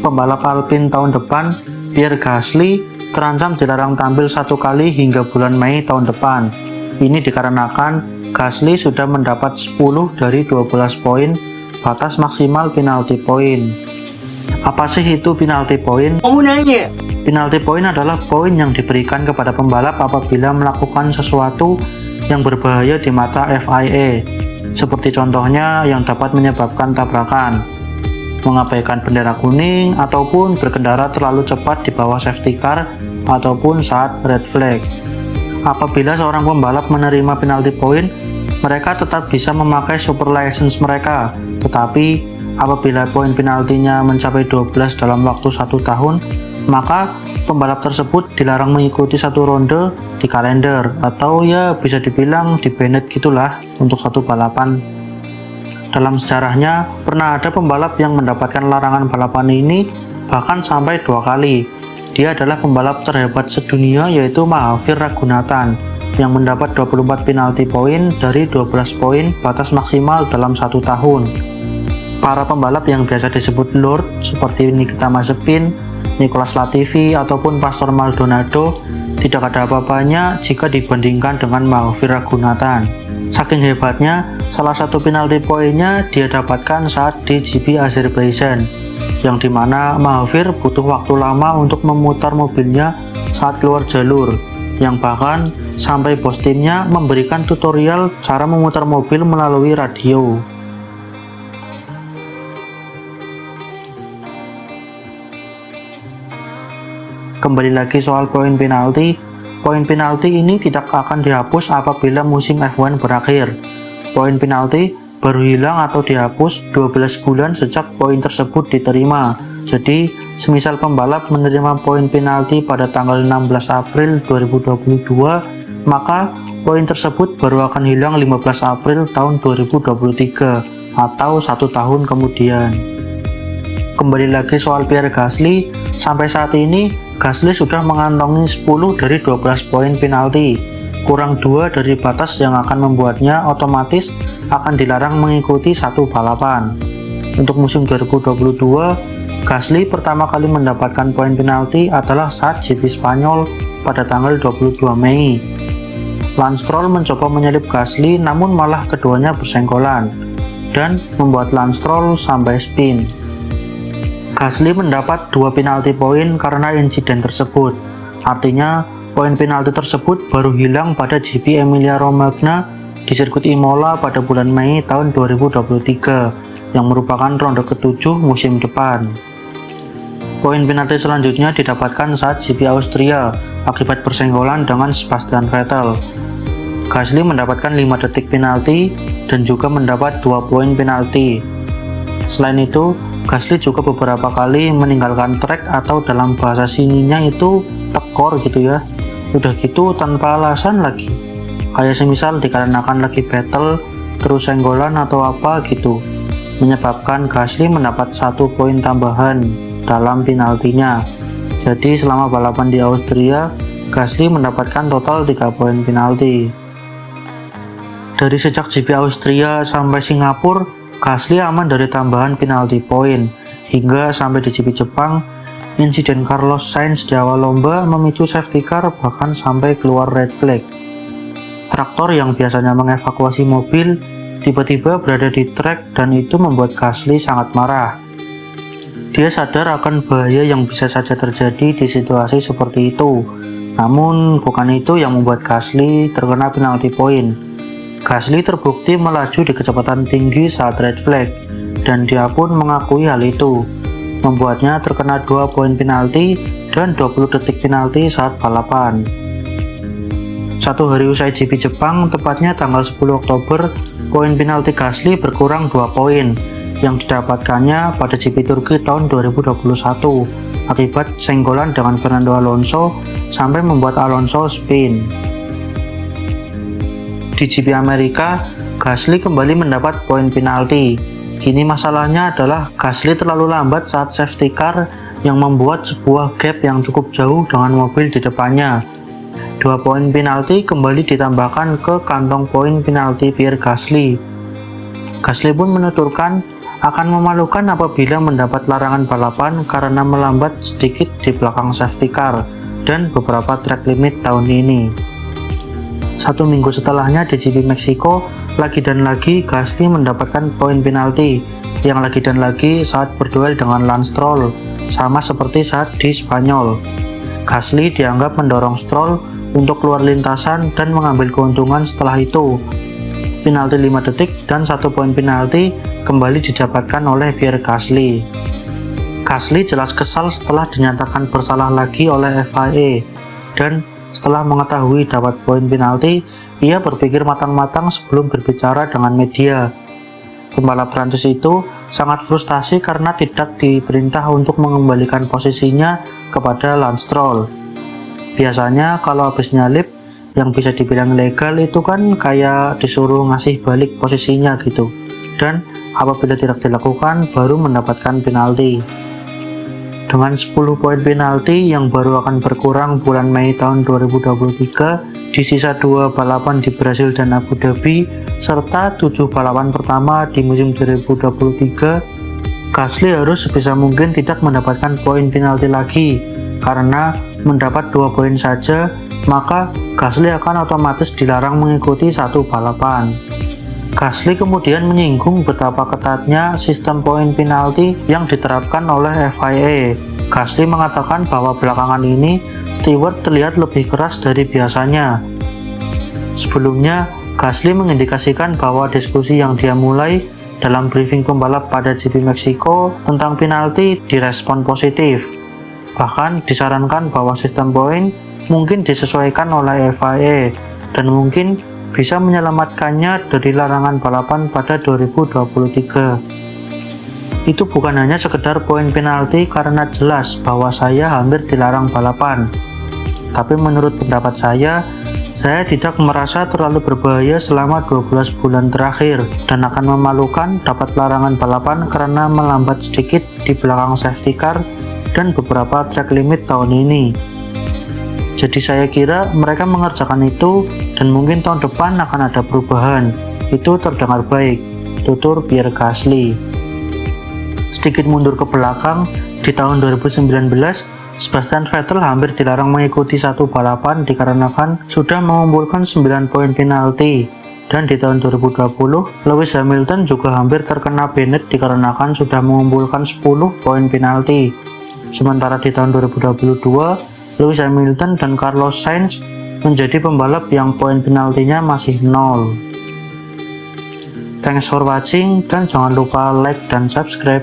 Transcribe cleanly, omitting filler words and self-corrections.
pembalap Alpine tahun depan, Pierre Gasly, terancam dilarang tampil 1 kali hingga bulan Mei tahun depan. Ini dikarenakan Gasly sudah mendapat 10 dari 12 poin batas maksimal penalti poin. Apa sih itu penalti poin? Penalti poin adalah poin yang diberikan kepada pembalap apabila melakukan sesuatu yang berbahaya di mata FIA, seperti contohnya yang dapat menyebabkan tabrakan, mengabaikan bendera kuning, ataupun berkendara terlalu cepat di bawah safety car, ataupun saat red flag. Apabila seorang pembalap menerima penalti poin, mereka tetap bisa memakai super license mereka, tetapi apabila poin penaltinya mencapai 12 dalam waktu 1 tahun, maka pembalap tersebut dilarang mengikuti 1 ronde di kalender, atau ya bisa dibilang di-banned gitulah untuk 1 balapan. Dalam sejarahnya, pernah ada pembalap yang mendapatkan larangan balapan ini bahkan sampai 2 kali. Dia adalah pembalap terhebat sedunia, yaitu Mahavir Raghunathan, yang mendapat 24 penalti poin dari 12 poin batas maksimal dalam 1 tahun. Para pembalap yang biasa disebut Lord seperti Nikita Mazepin, Nicolas Latifi, ataupun Pastor Maldonado tidak ada apa-apanya jika dibandingkan dengan Mahavir Raghunathan. Saking hebatnya, salah satu penalti poinnya dia dapatkan saat di GP Azerbaijan, yang dimana Mahavir butuh waktu lama untuk memutar mobilnya saat keluar jalur, yang bahkan sampai bos timnya memberikan tutorial cara memutar mobil melalui radio. Kembali lagi soal poin penalti. Poin penalti ini tidak akan dihapus apabila musim F1 berakhir. Poin penalti baru hilang atau dihapus 12 bulan sejak poin tersebut diterima. Jadi, semisal pembalap menerima poin penalti pada tanggal 16 April 2022, maka poin tersebut baru akan hilang 15 April tahun 2023 atau 1 tahun kemudian. Kembali lagi soal Pierre Gasly, sampai saat ini Gasly sudah mengantongi 10 dari 12 poin penalti, kurang 2 dari batas yang akan membuatnya otomatis akan dilarang mengikuti 1 balapan. Untuk musim 2022, Gasly pertama kali mendapatkan poin penalti adalah saat GP Spanyol pada tanggal 22 Mei. Lance Stroll mencoba menyalip Gasly, namun malah keduanya bersenggolan dan membuat Lance Stroll sampai spin. Gasly mendapat 2 penalti poin karena insiden tersebut. Artinya, poin penalti tersebut baru hilang pada GP Emilia-Romagna di sirkuit Imola pada bulan Mei tahun 2023, yang merupakan ronde ke-7 musim depan. Poin penalti selanjutnya didapatkan saat GP Austria akibat bersenggolan dengan Sebastian Vettel. Gasly mendapatkan 5 detik penalti dan juga mendapat 2 poin penalti. Selain itu, Gasly juga beberapa kali meninggalkan trek atau dalam bahasa sininya itu tekor gitu ya. Udah gitu tanpa alasan lagi. Kayak semisal dikarenakan lagi battle, terus senggolan atau apa gitu. Menyebabkan Gasly mendapat 1 poin tambahan dalam penaltinya. Jadi selama balapan di Austria, Gasly mendapatkan total 3 poin penalti. Dari sejak GP Austria sampai Singapura, Gasly aman dari tambahan penalti poin, hingga sampai di GP Jepang, insiden Carlos Sainz di awal lomba memicu safety car bahkan sampai keluar red flag. Traktor yang biasanya mengevakuasi mobil tiba-tiba berada di trek dan itu membuat Gasly sangat marah. Dia sadar akan bahaya yang bisa saja terjadi di situasi seperti itu, namun bukan itu yang membuat Gasly terkena penalti poin. Gasly terbukti melaju di kecepatan tinggi saat red flag, dan dia pun mengakui hal itu, membuatnya terkena 2 poin penalti dan 20 detik penalti saat balapan. 1 hari usai GP Jepang, tepatnya tanggal 10 Oktober, poin penalti Gasly berkurang 2 poin yang didapatkannya pada GP Turki tahun 2021 akibat senggolan dengan Fernando Alonso sampai membuat Alonso spin. Di GP Amerika, Gasly kembali mendapat poin penalti. Kini masalahnya adalah Gasly terlalu lambat saat safety car yang membuat sebuah gap yang cukup jauh dengan mobil di depannya. 2 poin penalti kembali ditambahkan ke kantong poin penalti Pierre Gasly. Gasly pun menuturkan akan memalukan apabila mendapat larangan balapan karena melambat sedikit di belakang safety car dan beberapa track limit tahun ini. 1 minggu setelahnya di GP Meksiko, lagi dan lagi Gasly mendapatkan poin penalti, yang lagi dan lagi saat berduel dengan Lance Stroll, sama seperti saat di Spanyol. Gasly dianggap mendorong Stroll untuk keluar lintasan dan mengambil keuntungan setelah itu. Penalti 5 detik dan 1 poin penalti kembali didapatkan oleh Pierre Gasly. Gasly jelas kesal setelah dinyatakan bersalah lagi oleh FIA, dan setelah mengetahui dapat poin penalti, ia berpikir matang-matang sebelum berbicara dengan media. Pembalap Prancis itu sangat frustasi karena tidak diperintah untuk mengembalikan posisinya kepada Lance Stroll. Biasanya kalau habis nyalip, yang bisa dibilang legal itu kan kayak disuruh ngasih balik posisinya gitu, dan apabila tidak dilakukan baru mendapatkan penalti. Dengan 10 poin penalti yang baru akan berkurang bulan Mei tahun 2023 di sisa 2 balapan di Brasil dan Abu Dhabi serta 7 balapan pertama di musim 2023, Gasly harus sebisa mungkin tidak mendapatkan poin penalti lagi, karena mendapat 2 poin saja maka Gasly akan otomatis dilarang mengikuti 1 balapan. Gasly kemudian menyinggung betapa ketatnya sistem poin penalti yang diterapkan oleh FIA. Gasly mengatakan bahwa belakangan ini steward terlihat lebih keras dari biasanya. Sebelumnya, Gasly mengindikasikan bahwa diskusi yang dia mulai dalam briefing pembalap pada GP Meksiko tentang penalti direspon positif. Bahkan disarankan bahwa sistem poin mungkin disesuaikan oleh FIA dan mungkin bisa menyelamatkannya dari larangan balapan pada 2023. Itu bukan hanya sekedar poin penalti karena jelas bahwa saya hampir dilarang balapan. Tapi menurut pendapat saya tidak merasa terlalu berbahaya selama 12 bulan terakhir dan akan memalukan dapat larangan balapan karena melambat sedikit di belakang safety car dan beberapa track limit tahun ini. Jadi saya kira mereka mengerjakan itu dan mungkin tahun depan akan ada perubahan. Itu terdengar baik, tutur Pierre Gasly. Sedikit mundur ke belakang, di tahun 2019, Sebastian Vettel hampir dilarang mengikuti 1 balapan dikarenakan sudah mengumpulkan 9 poin penalti. Dan di tahun 2020, Lewis Hamilton juga hampir terkena Bennett dikarenakan sudah mengumpulkan 10 poin penalti. Sementara di tahun 2022, Lewis Hamilton dan Carlos Sainz menjadi pembalap yang poin penaltinya masih 0. Thanks for watching dan jangan lupa like dan subscribe.